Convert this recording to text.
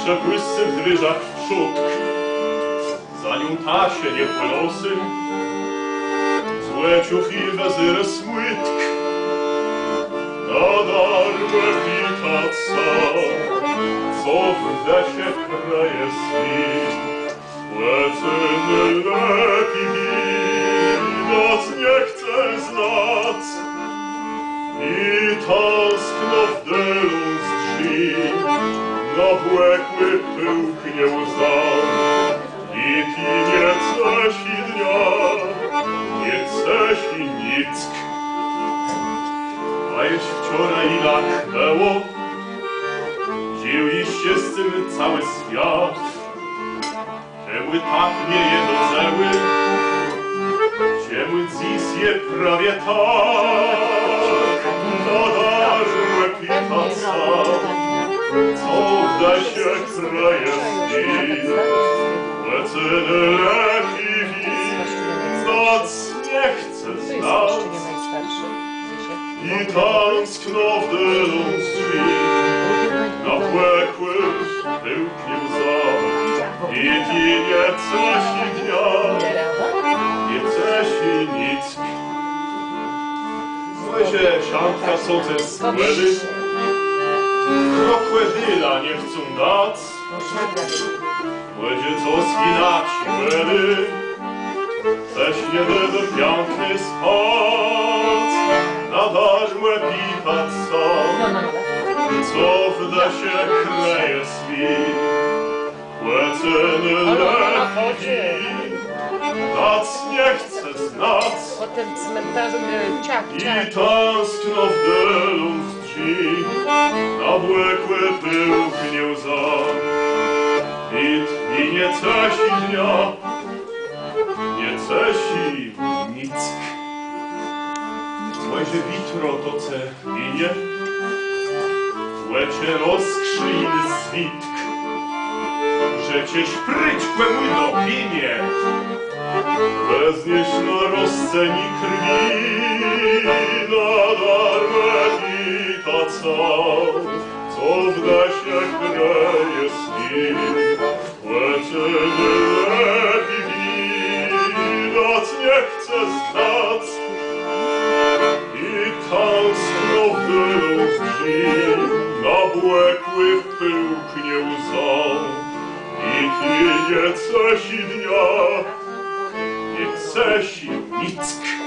że błyscy w ryżach przód, za nią tasie nie płynąsy, złe ciuchy wezyre słytk, na darmę pitaca, co w desie kraje swi, leceny lepi widać nie chce znać, i tąskno w dylu z drzwi, nabłekły pyłknie łza, i ty nie cesi dnia, nie cesi nick. A jeś wczoraj naknęło, dzieliście z tym cały świat, Ciemły tak nie jednoceły, ciemły dziś je prawie tak, nadarłe pitaca, co w desie kraje sni, leceny lepi widać nie chce znać, i tęskno w dylu z drzwi, nabłekły pyłknie łza, i ty nie cesi dnia, nie cesi nic. Złezie sianka są ze skłedy, krokłe dyla nie chcą dać, złezie co skinać łedy, też nie będę piękny spać, na darmę pitać sam, co w desie kraje swi. Leceny lepi, nac nie chce znać, Potem cmentarzem ciach. i tęskno w dylu z drzwi, nabłekły pyłknie łza, i nie cesi dnia, nie cesi nic. Złezie witro to ce winie, łecie rozkrzyjny switk, że cię szpryćkłe mój dopinie, wezniesz na rozceni krwi, na darmę pitaca, co w desie kraje sni, leceny lepi widać nie chce znać, i tęskno w dylu z drzwi, nabłekły pyłknie łza, i ty nie cesi dnia, nie cesi nick.